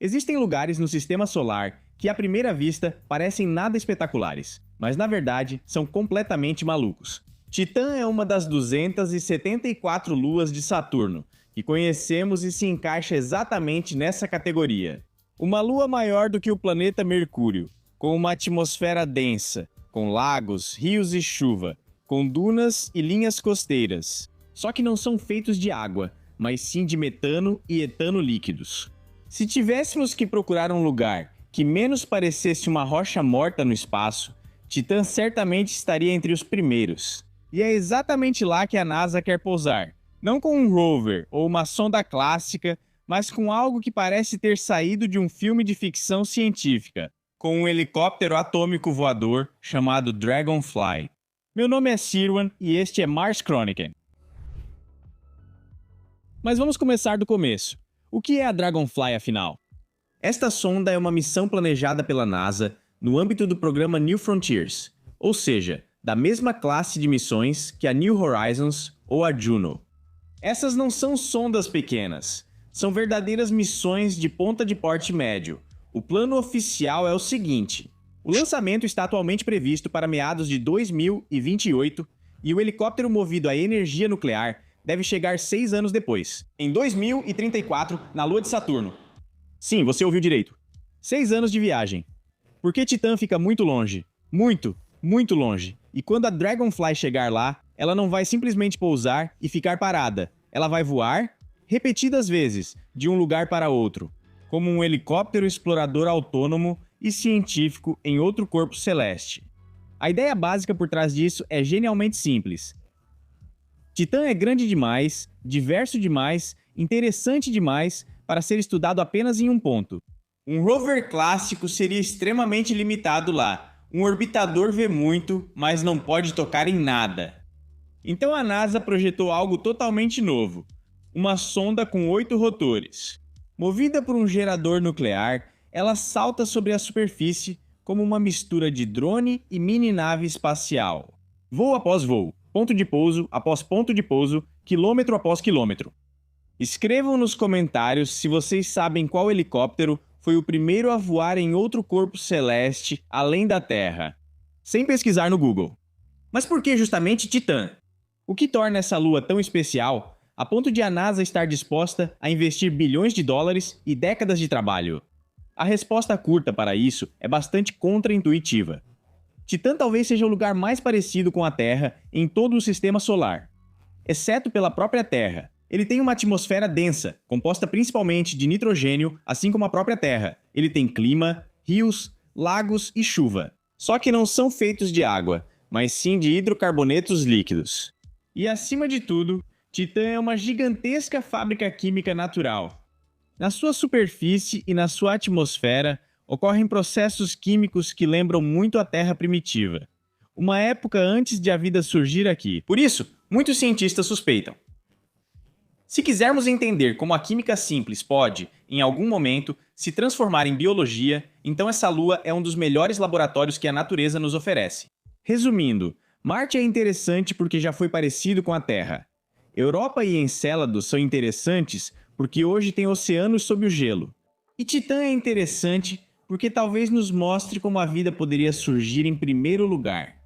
Existem lugares no sistema solar que, à primeira vista, parecem nada espetaculares, mas na verdade são completamente malucos. Titã é uma das 274 luas de Saturno, que conhecemos e se encaixa exatamente nessa categoria. Uma lua maior do que o planeta Mercúrio, com uma atmosfera densa, com lagos, rios e chuva, com dunas e linhas costeiras. Só que não são feitos de água, mas sim de metano e etano líquidos. Se tivéssemos que procurar um lugar que menos parecesse uma rocha morta no espaço, Titã certamente estaria entre os primeiros. E é exatamente lá que a NASA quer pousar. Não com um rover ou uma sonda clássica, mas com algo que parece ter saído de um filme de ficção científica, com um helicóptero atômico voador chamado Dragonfly. Meu nome é Sirwan e este é Mars Chronicle. Mas vamos começar do começo. O que é a Dragonfly, afinal? Esta sonda é uma missão planejada pela NASA no âmbito do programa New Frontiers, ou seja, da mesma classe de missões que a New Horizons ou a Juno. Essas não são sondas pequenas, são verdadeiras missões de ponta de porte médio. O plano oficial é o seguinte: o lançamento está atualmente previsto para meados de 2028 e o helicóptero movido a energia nuclear deve chegar 6 anos depois, em 2034, na Lua de Saturno. Sim, você ouviu direito. 6 anos de viagem. Porque Titã fica muito longe. Muito, muito longe. E quando a Dragonfly chegar lá, ela não vai simplesmente pousar e ficar parada. Ela vai voar, repetidas vezes, de um lugar para outro, como um helicóptero explorador autônomo e científico em outro corpo celeste. A ideia básica por trás disso é genialmente simples. Titã é grande demais, diverso demais, interessante demais para ser estudado apenas em um ponto. Um rover clássico seria extremamente limitado lá. Um orbitador vê muito, mas não pode tocar em nada. Então a NASA projetou algo totalmente novo. Uma sonda com 8 rotores. Movida por um gerador nuclear, ela salta sobre a superfície como uma mistura de drone e mini-nave espacial. Voo após voo, ponto de pouso após ponto de pouso, quilômetro após quilômetro. Escrevam nos comentários se vocês sabem qual helicóptero foi o primeiro a voar em outro corpo celeste além da Terra, sem pesquisar no Google. Mas por que justamente Titã? O que torna essa lua tão especial a ponto de a NASA estar disposta a investir bilhões de dólares e décadas de trabalho? A resposta curta para isso é bastante contraintuitiva. Titã talvez seja o lugar mais parecido com a Terra em todo o sistema solar. Exceto pela própria Terra. Ele tem uma atmosfera densa, composta principalmente de nitrogênio, assim como a própria Terra. Ele tem clima, rios, lagos e chuva. Só que não são feitos de água, mas sim de hidrocarbonetos líquidos. E acima de tudo, Titã é uma gigantesca fábrica química natural. Na sua superfície e na sua atmosfera ocorrem processos químicos que lembram muito a Terra primitiva, uma época antes de a vida surgir aqui. Por isso, muitos cientistas suspeitam. Se quisermos entender como a química simples pode, em algum momento, se transformar em biologia, então essa lua é um dos melhores laboratórios que a natureza nos oferece. Resumindo, Marte é interessante porque já foi parecido com a Terra. Europa e Encélado são interessantes porque hoje tem oceanos sob o gelo. E Titã é interessante porque talvez nos mostre como a vida poderia surgir em primeiro lugar,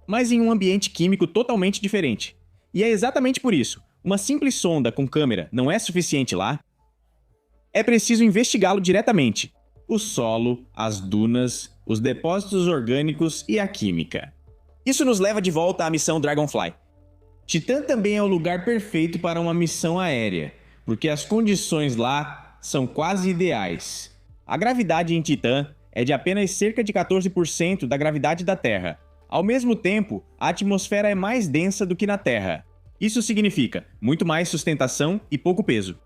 mas em um ambiente químico totalmente diferente. E é exatamente por isso. Uma simples sonda com câmera não é suficiente lá? É preciso investigá-lo diretamente. O solo, as dunas, os depósitos orgânicos e a química. Isso nos leva de volta à missão Dragonfly. Titã também é o lugar perfeito para uma missão aérea, porque as condições lá são quase ideais. A gravidade em Titã é de apenas cerca de 14% da gravidade da Terra. Ao mesmo tempo, a atmosfera é mais densa do que na Terra. Isso significa muito mais sustentação e pouco peso.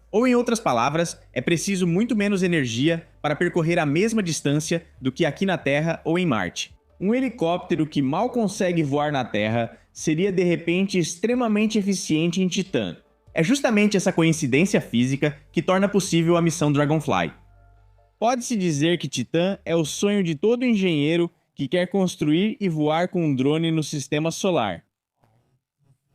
Ou em outras palavras, é preciso muito menos energia para percorrer a mesma distância do que aqui na Terra ou em Marte. Um helicóptero que mal consegue voar na Terra seria de repente extremamente eficiente em Titã. É justamente essa coincidência física que torna possível a missão Dragonfly. Pode-se dizer que Titã é o sonho de todo engenheiro que quer construir e voar com um drone no sistema solar.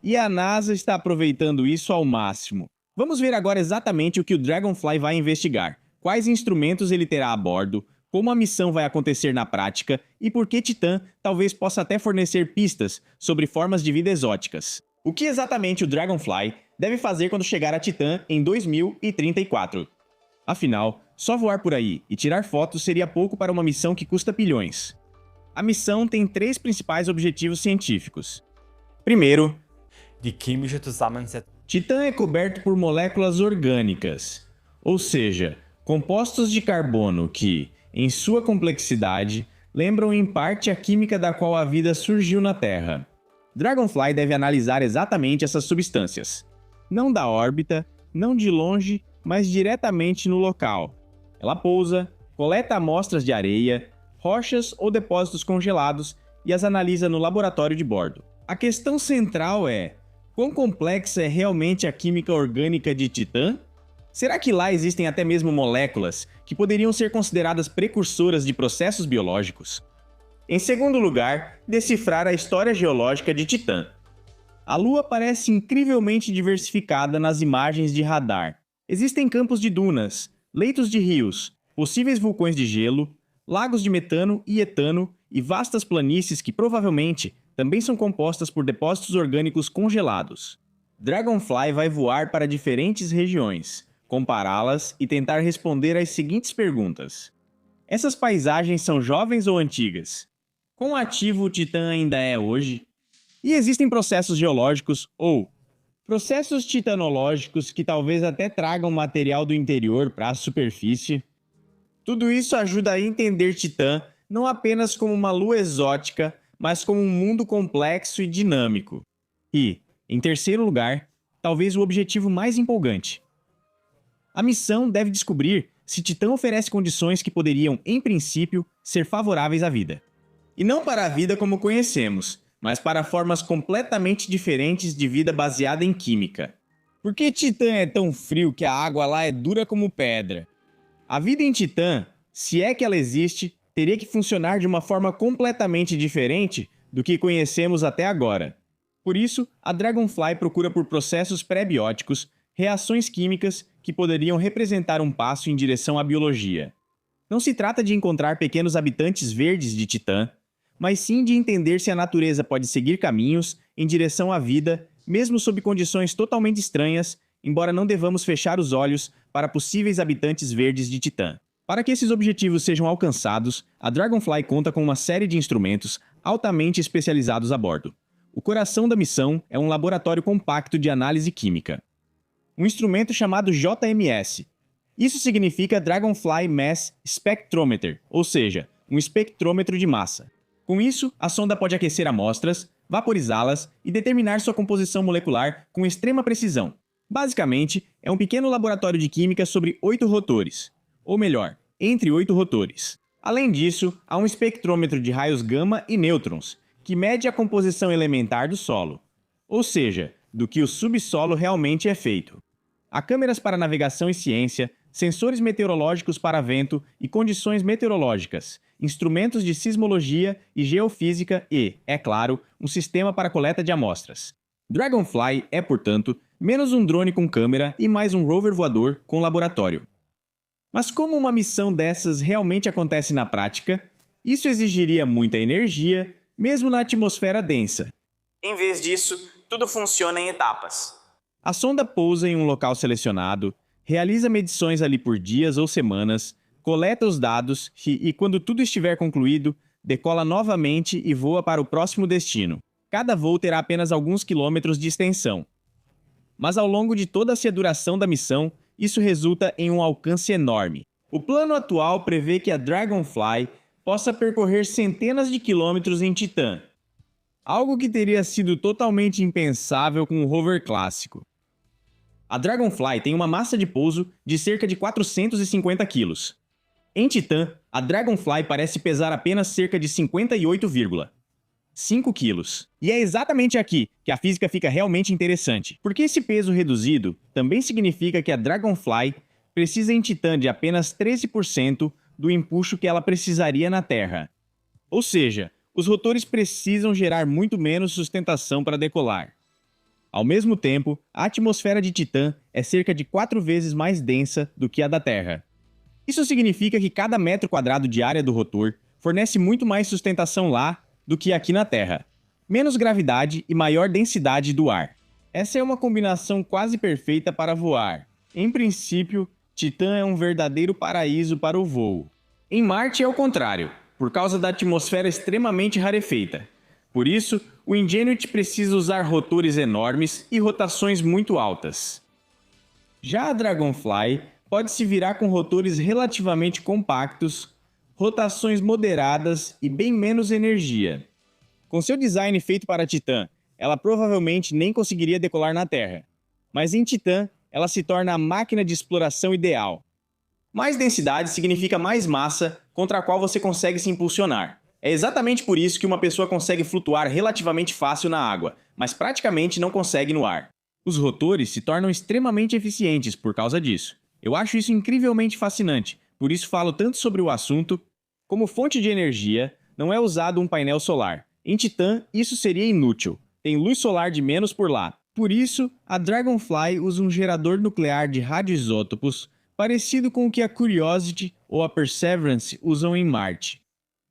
E a NASA está aproveitando isso ao máximo. Vamos ver agora exatamente o que o Dragonfly vai investigar. quais instrumentos ele terá a bordo, como a missão vai acontecer na prática e por que Titã talvez possa até fornecer pistas sobre formas de vida exóticas. O que exatamente o Dragonfly deve fazer quando chegar a Titã em 2034? Afinal, só voar por aí e tirar fotos seria pouco para uma missão que custa bilhões. A missão tem 3 principais objetivos científicos. Primeiro, Die chemische Zusammensetzung. Titã é coberto por moléculas orgânicas, ou seja, compostos de carbono que, em sua complexidade, lembram em parte a química da qual a vida surgiu na Terra. Dragonfly deve analisar exatamente essas substâncias. Não da órbita, não de longe, mas diretamente no local. Ela pousa, coleta amostras de areia, rochas ou depósitos congelados e as analisa no laboratório de bordo. A questão central é: quão complexa é realmente a química orgânica de Titã? Será que lá existem até mesmo moléculas que poderiam ser consideradas precursoras de processos biológicos? Em segundo lugar, decifrar a história geológica de Titã. A Lua parece incrivelmente diversificada nas imagens de radar. Existem campos de dunas, leitos de rios, possíveis vulcões de gelo, lagos de metano e etano e vastas planícies que provavelmente também são compostas por depósitos orgânicos congelados. Dragonfly vai voar para diferentes regiões, compará-las e tentar responder às seguintes perguntas. Essas paisagens são jovens ou antigas? Quão ativo o Titã ainda é hoje? E existem processos geológicos ou processos titanológicos que talvez até tragam material do interior para a superfície? Tudo isso ajuda a entender Titã não apenas como uma lua exótica, mas como um mundo complexo e dinâmico. E, em terceiro lugar, talvez o objetivo mais empolgante. A missão deve descobrir se Titã oferece condições que poderiam, em princípio, ser favoráveis à vida. E não para a vida como conhecemos, mas para formas completamente diferentes de vida baseada em química. Por que Titã é tão frio que a água lá é dura como pedra? A vida em Titã, se é que ela existe, teria que funcionar de uma forma completamente diferente do que conhecemos até agora. Por isso, a Dragonfly procura por processos pré-bióticos, reações químicas que poderiam representar um passo em direção à biologia. Não se trata de encontrar pequenos habitantes verdes de Titã, mas sim de entender se a natureza pode seguir caminhos em direção à vida, mesmo sob condições totalmente estranhas, embora não devamos fechar os olhos para possíveis habitantes verdes de Titã. Para que esses objetivos sejam alcançados, a Dragonfly conta com uma série de instrumentos altamente especializados a bordo. O coração da missão é um laboratório compacto de análise química. Um instrumento chamado JMS. Isso significa Dragonfly Mass Spectrometer, ou seja, um espectrômetro de massa. Com isso, a sonda pode aquecer amostras, vaporizá-las e determinar sua composição molecular com extrema precisão. Basicamente, é um pequeno laboratório de química sobre 8 rotores. Ou melhor, entre 8 rotores. Além disso, há um espectrômetro de raios gama e nêutrons, que mede a composição elementar do solo, ou seja, do que o subsolo realmente é feito. Há câmeras para navegação e ciência, sensores meteorológicos para vento e condições meteorológicas, instrumentos de sismologia e geofísica e, é claro, um sistema para coleta de amostras. Dragonfly é, portanto, menos um drone com câmera e mais um rover voador com laboratório. Mas como uma missão dessas realmente acontece na prática, isso exigiria muita energia, mesmo na atmosfera densa. Em vez disso, tudo funciona em etapas. A sonda pousa em um local selecionado, realiza medições ali por dias ou semanas, coleta os dados e, quando tudo estiver concluído, decola novamente e voa para o próximo destino. Cada voo terá apenas alguns quilômetros de extensão. Mas ao longo de toda a duração da missão, isso resulta em um alcance enorme. O plano atual prevê que a Dragonfly possa percorrer centenas de quilômetros em Titã, algo que teria sido totalmente impensável com o rover clássico. A Dragonfly tem uma massa de pouso de cerca de 450 quilos. Em Titã, a Dragonfly parece pesar apenas cerca de 58,5 quilos. E é exatamente aqui que a física fica realmente interessante, porque esse peso reduzido também significa que a Dragonfly precisa em Titã de apenas 13% do empuxo que ela precisaria na Terra. Ou seja, os rotores precisam gerar muito menos sustentação para decolar. Ao mesmo tempo, a atmosfera de Titã é cerca de 4 vezes mais densa do que a da Terra. Isso significa que cada metro quadrado de área do rotor fornece muito mais sustentação lá do que aqui na Terra. Menos gravidade e maior densidade do ar. Essa é uma combinação quase perfeita para voar. Em princípio, Titã é um verdadeiro paraíso para o voo. Em Marte é o contrário, por causa da atmosfera extremamente rarefeita. Por isso, o Ingenuity precisa usar rotores enormes e rotações muito altas. Já a Dragonfly pode se virar com rotores relativamente compactos, rotações moderadas e bem menos energia. Com seu design feito para Titã, ela provavelmente nem conseguiria decolar na Terra. Mas em Titã, ela se torna a máquina de exploração ideal. Mais densidade significa mais massa contra a qual você consegue se impulsionar. É exatamente por isso que uma pessoa consegue flutuar relativamente fácil na água, mas praticamente não consegue no ar. Os rotores se tornam extremamente eficientes por causa disso. Eu acho isso incrivelmente fascinante, por isso falo tanto sobre o assunto. Como fonte de energia, não é usado um painel solar. Em Titã, isso seria inútil. Tem luz solar de menos por lá. Por isso, a Dragonfly usa um gerador nuclear de radioisótopos parecido com o que a Curiosity ou a Perseverance usam em Marte.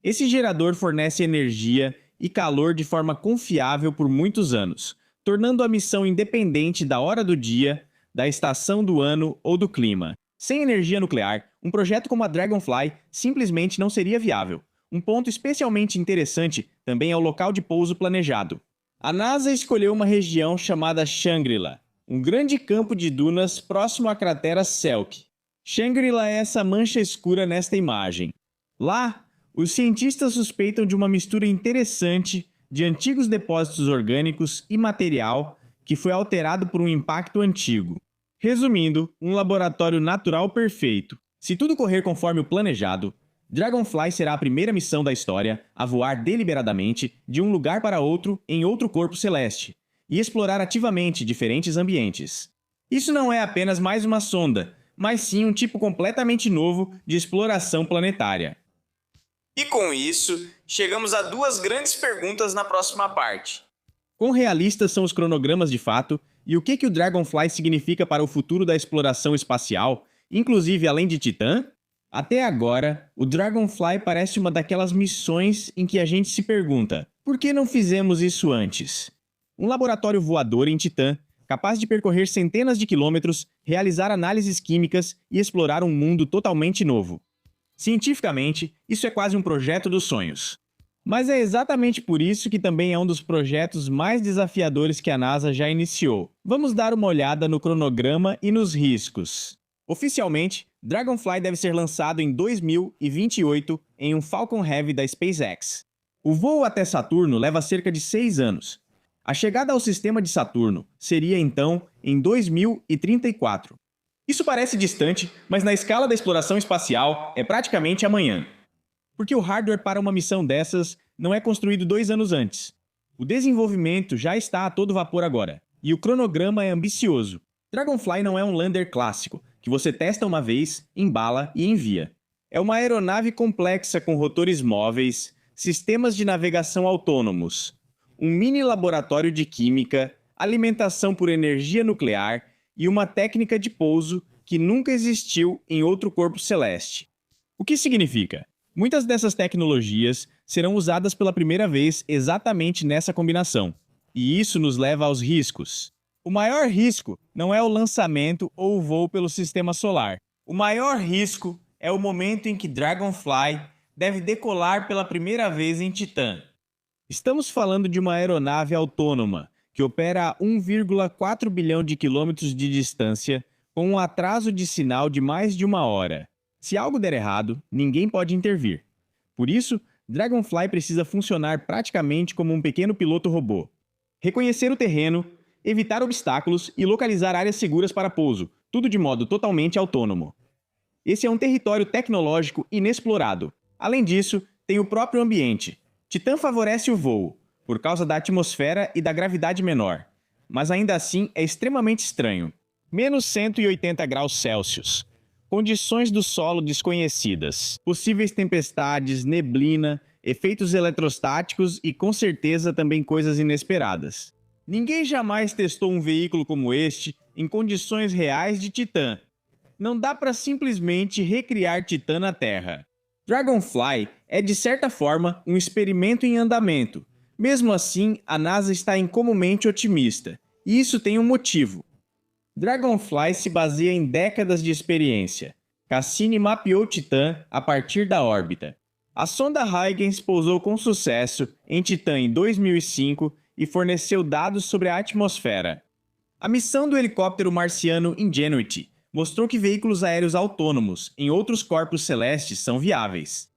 Esse gerador fornece energia e calor de forma confiável por muitos anos, tornando a missão independente da hora do dia, da estação do ano ou do clima. Sem energia nuclear, um projeto como a Dragonfly simplesmente não seria viável. Um ponto especialmente interessante também é o local de pouso planejado. A NASA escolheu uma região chamada Shangri-La, um grande campo de dunas próximo à cratera Selk. Shangri-La é essa mancha escura nesta imagem. Lá, os cientistas suspeitam de uma mistura interessante de antigos depósitos orgânicos e material que foi alterado por um impacto antigo. Resumindo, um laboratório natural perfeito. Se tudo correr conforme o planejado, Dragonfly será a primeira missão da história a voar deliberadamente de um lugar para outro em outro corpo celeste e explorar ativamente diferentes ambientes. Isso não é apenas mais uma sonda, mas sim um tipo completamente novo de exploração planetária. E com isso, chegamos a duas grandes perguntas na próxima parte. Quão realistas são os cronogramas de fato e o que o Dragonfly significa para o futuro da exploração espacial, inclusive além de Titã? Até agora, o Dragonfly parece uma daquelas missões em que a gente se pergunta: por que não fizemos isso antes? Um laboratório voador em Titã, capaz de percorrer centenas de quilômetros, realizar análises químicas e explorar um mundo totalmente novo. Cientificamente, isso é quase um projeto dos sonhos. Mas é exatamente por isso que também é um dos projetos mais desafiadores que a NASA já iniciou. Vamos dar uma olhada no cronograma e nos riscos. Oficialmente, Dragonfly deve ser lançado em 2028 em um Falcon Heavy da SpaceX. O voo até Saturno leva cerca de 6 anos. A chegada ao sistema de Saturno seria, então, em 2034. Isso parece distante, mas na escala da exploração espacial é praticamente amanhã. Porque o hardware para uma missão dessas não é construído 2 anos antes. O desenvolvimento já está a todo vapor agora, e o cronograma é ambicioso. Dragonfly não é um lander clássico, que você testa uma vez, embala e envia. É uma aeronave complexa com rotores móveis, sistemas de navegação autônomos, um mini laboratório de química, alimentação por energia nuclear e uma técnica de pouso que nunca existiu em outro corpo celeste. O que significa? Muitas dessas tecnologias serão usadas pela primeira vez exatamente nessa combinação. E isso nos leva aos riscos. O maior risco não é o lançamento ou o voo pelo sistema solar. O maior risco é o momento em que Dragonfly deve decolar pela primeira vez em Titã. Estamos falando de uma aeronave autônoma que opera a 1,4 bilhão de quilômetros de distância com um atraso de sinal de mais de 1 hora. Se algo der errado, ninguém pode intervir. Por isso, Dragonfly precisa funcionar praticamente como um pequeno piloto robô. Reconhecer o terreno, evitar obstáculos e localizar áreas seguras para pouso, tudo de modo totalmente autônomo. Esse é um território tecnológico inexplorado. Além disso, tem o próprio ambiente. Titã favorece o voo, por causa da atmosfera e da gravidade menor. Mas ainda assim é extremamente estranho. Menos 180 graus Celsius. Condições do solo desconhecidas. Possíveis tempestades, neblina, efeitos eletrostáticos e com certeza também coisas inesperadas. Ninguém jamais testou um veículo como este em condições reais de Titã. Não dá para simplesmente recriar Titã na Terra. Dragonfly é, de certa forma, um experimento em andamento. Mesmo assim, a NASA está incomumente otimista. E isso tem um motivo. Dragonfly se baseia em décadas de experiência. Cassini mapeou Titã a partir da órbita. A sonda Huygens pousou com sucesso em Titã em 2005 e forneceu dados sobre a atmosfera. A missão do helicóptero marciano Ingenuity mostrou que veículos aéreos autônomos em outros corpos celestes são viáveis.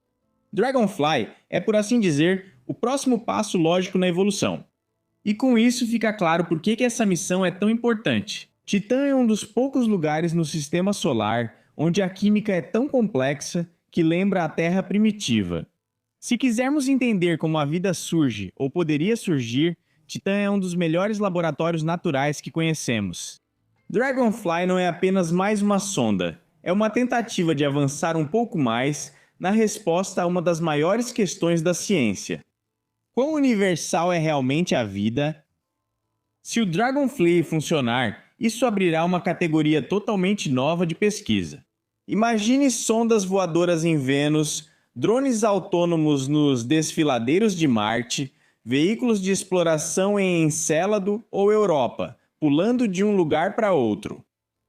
Dragonfly é, por assim dizer, o próximo passo lógico na evolução. E com isso fica claro por que essa missão é tão importante. Titã é um dos poucos lugares no sistema solar onde a química é tão complexa que lembra a Terra primitiva. Se quisermos entender como a vida surge ou poderia surgir, Titã é um dos melhores laboratórios naturais que conhecemos. Dragonfly não é apenas mais uma sonda, é uma tentativa de avançar um pouco mais na resposta a uma das maiores questões da ciência. Quão universal é realmente a vida? Se o Dragonfly funcionar, isso abrirá uma categoria totalmente nova de pesquisa. Imagine sondas voadoras em Vênus, drones autônomos nos desfiladeiros de Marte, veículos de exploração em Encélado ou Europa, pulando de um lugar para outro.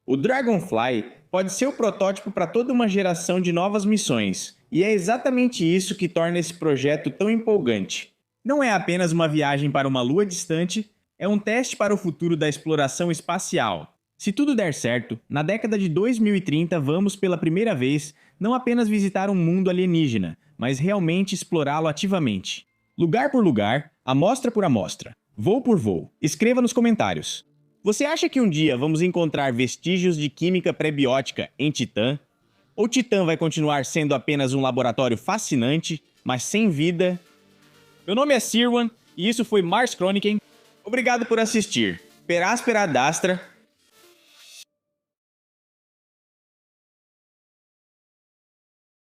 O Dragonfly pode ser o protótipo para toda uma geração de novas missões, e é exatamente isso que torna esse projeto tão empolgante. Não é apenas uma viagem para uma lua distante, é um teste para o futuro da exploração espacial. Se tudo der certo, na década de 2030 vamos pela primeira vez não apenas visitar um mundo alienígena, mas realmente explorá-lo ativamente. Lugar por lugar, amostra por amostra, voo por voo. Escreva nos comentários. Você acha que um dia vamos encontrar vestígios de química pré-biótica em Titã? Ou Titã vai continuar sendo apenas um laboratório fascinante, mas sem vida? Meu nome é Sirwan e isso foi Mars Chronicle. Obrigado por assistir. Per aspera ad astra.